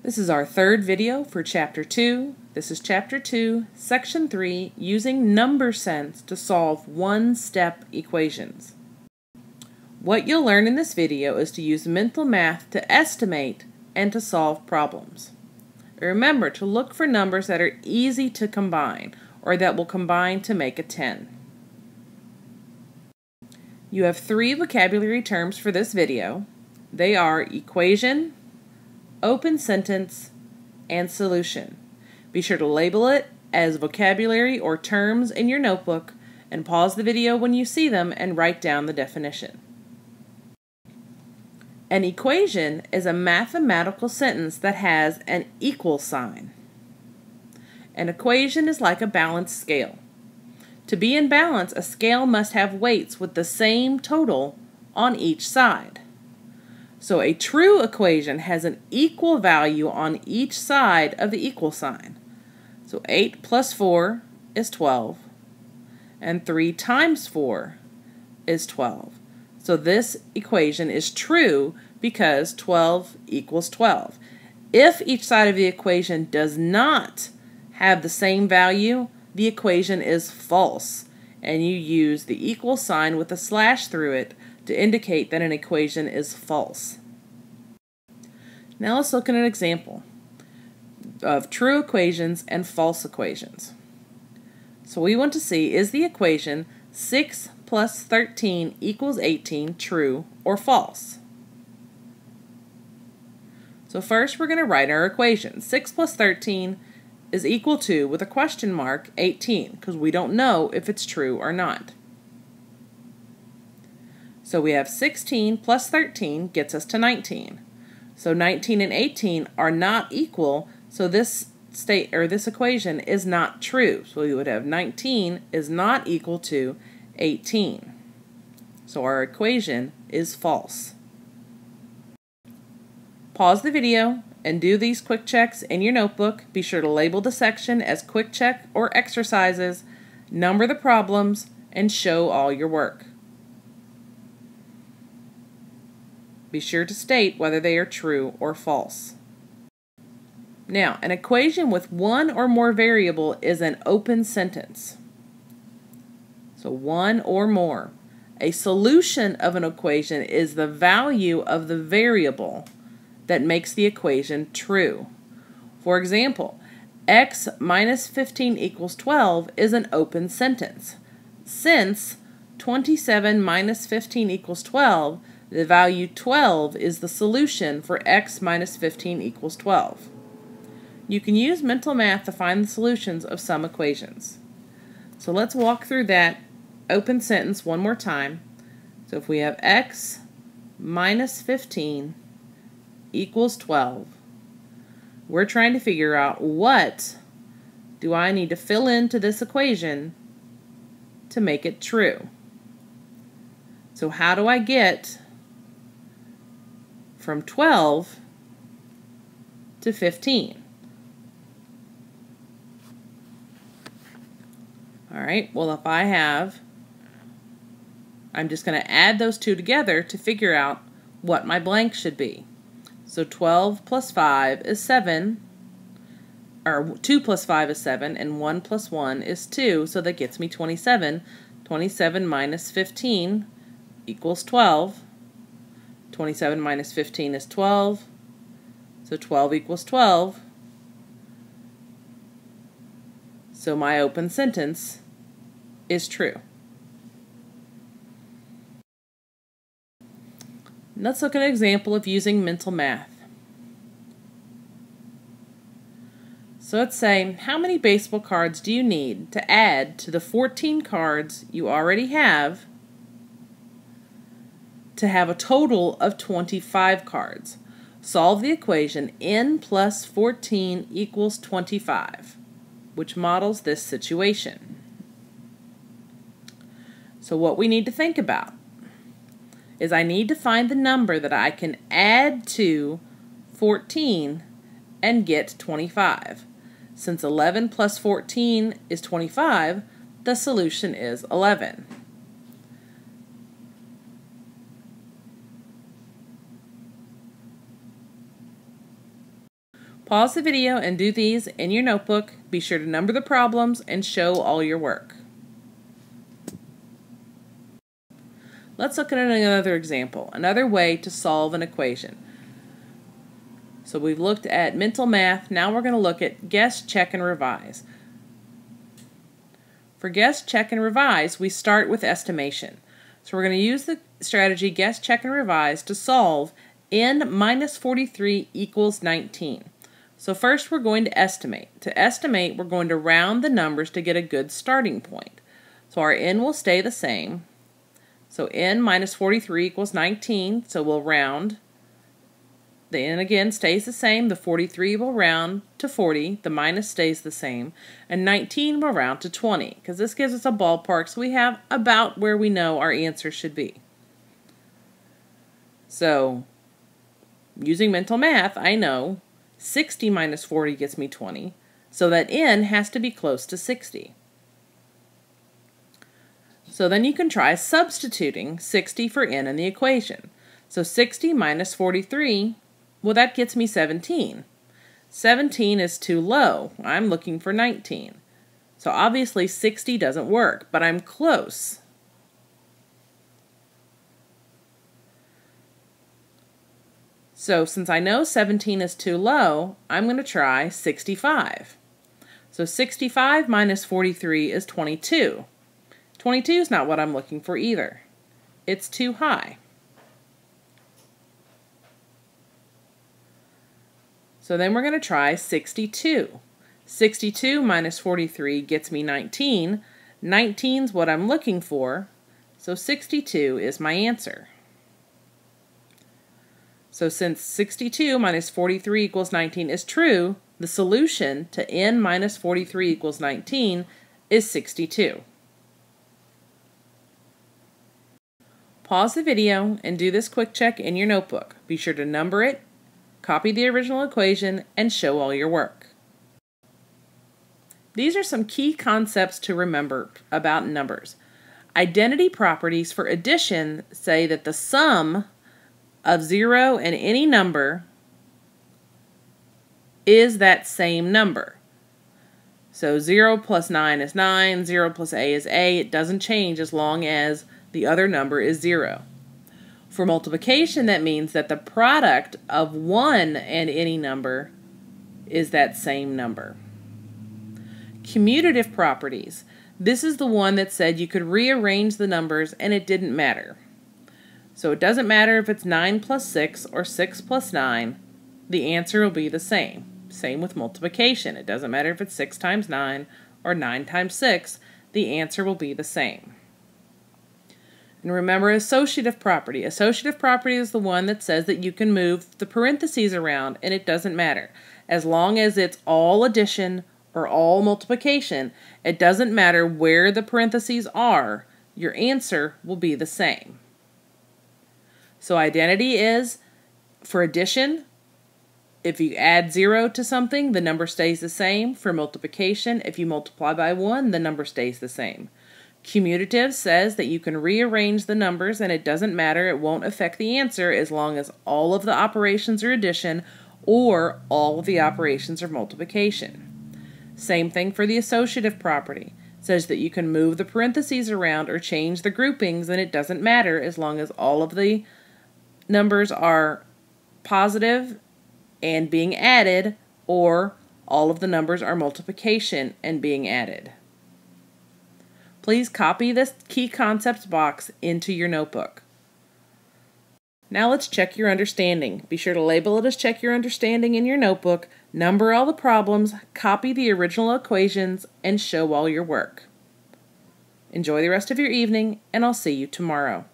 This is our third video for Chapter 2. This is Chapter 2, Section 3, using number sense to solve one-step equations. What you'll learn in this video is to use mental math to estimate and to solve problems. Remember to look for numbers that are easy to combine or that will combine to make a 10. You have 3 vocabulary terms for this video. They are equation, open sentence, and solution. Be sure to label it as vocabulary or terms in your notebook and pause the video when you see them and write down the definition. An equation is a mathematical sentence that has an equal sign. An equation is like a balanced scale. To be in balance, a scale must have weights with the same total on each side. So a true equation has an equal value on each side of the equal sign. So 8 plus 4 is 12, and 3 times 4 is 12. So this equation is true because 12 equals 12. If each side of the equation does not have the same value, the equation is false, and you use the equal sign with a slash through it to indicate that an equation is false. Now let's look at an example of true equations and false equations. So we want to see, is the equation 6 plus 13 equals 18 true or false? So first we're going to write our equation. 6 plus 13 is equal to, with a question mark, 18, because we don't know if it's true or not. So we have 16 plus 13 gets us to 19. So 19 and 18 are not equal, so this equation is not true. So we would have 19 is not equal to 18. So our equation is false. Pause the video and do these quick checks in your notebook. Be sure to label the section as quick check or exercises, number the problems, and show all your work. Be sure to state whether they are true or false. Now, an equation with one or more variable is an open sentence. So one or more. A solution of an equation is the value of the variable that makes the equation true. For example, x minus 15 equals 12 is an open sentence. Since 27 minus 15 equals 12, the value 12 is the solution for x minus 15 equals 12. You can use mental math to find the solutions of some equations. So let's walk through that open sentence one more time. So if we have x minus 15 equals 12, we're trying to figure out what do I need to fill into this equation to make it true. So how do I get from 12 to 15? Alright, well if I'm just going to add those two together to figure out what my blank should be. So 12 plus 5 is 7, or 2 plus 5 is 7, and 1 plus 1 is 2, so that gets me 27. 27 minus 15 equals 12. 27 minus 15 is 12, so 12 equals 12. So my open sentence is true. Let's look at an example of using mental math. So let's say, how many baseball cards do you need to add to the 14 cards you already have to have a total of 25 cards? Solve the equation n plus 14 equals 25, which models this situation. So what we need to think about is I need to find the number that I can add to 14 and get 25. Since 11 plus 14 is 25, the solution is 11. Pause the video and do these in your notebook. Be sure to number the problems and show all your work. Let's look at another example, another way to solve an equation. So we've looked at mental math, now we're going to look at guess, check, and revise. For guess, check, and revise, we start with estimation. So we're going to use the strategy guess, check, and revise to solve n minus 43 equals 19. So first we're going to estimate. To estimate, we're going to round the numbers to get a good starting point. So our n will stay the same. So n minus 43 equals 19, so we'll round. The n again stays the same. The 43 will round to 40. The minus stays the same. And 19 will round to 20, because this gives us a ballpark, so we have about where we know our answer should be. So, using mental math, I know 60 minus 40 gets me 20, so that n has to be close to 60. So then you can try substituting 60 for n in the equation. So 60 minus 43, well, that gets me 17. 17 is too low. I'm looking for 19. So obviously 60 doesn't work, but I'm close. So since I know 17 is too low, I'm going to try 65. So 65 minus 43 is 22. 22 is not what I'm looking for either. It's too high. So then we're going to try 62. 62 minus 43 gets me 19. 19 is what I'm looking for, so 62 is my answer. So since 62 minus 43 equals 19 is true, the solution to n minus 43 equals 19 is 62. Pause the video and do this quick check in your notebook. Be sure to number it, copy the original equation, and show all your work. These are some key concepts to remember about numbers. Identity properties for addition say that the sum of 0 and any number is that same number. So 0 plus 9 is 9, 0 plus a is a. It doesn't change as long as the other number is 0. For multiplication, that means that the product of 1 and any number is that same number. Commutative properties. This is the one that said you could rearrange the numbers and it didn't matter. So it doesn't matter if it's 9 plus 6 or 6 plus 9, the answer will be the same. Same with multiplication. It doesn't matter if it's 6 times 9 or 9 times 6, the answer will be the same. And remember associative property. Associative property is the one that says that you can move the parentheses around and it doesn't matter. As long as it's all addition or all multiplication, it doesn't matter where the parentheses are, your answer will be the same. So identity is for addition. If you add 0 to something, the number stays the same. For multiplication, if you multiply by 1, the number stays the same. Commutative says that you can rearrange the numbers and it doesn't matter, it won't affect the answer as long as all of the operations are addition or all of the operations are multiplication. Same thing for the associative property. It says that you can move the parentheses around or change the groupings and it doesn't matter as long as all of the numbers are positive and being added or all of the numbers are multiplication and being added. Please copy this key concepts box into your notebook. Now let's check your understanding. Be sure to label it as check your understanding in your notebook, number all the problems, copy the original equations, and show all your work. Enjoy the rest of your evening, and I'll see you tomorrow.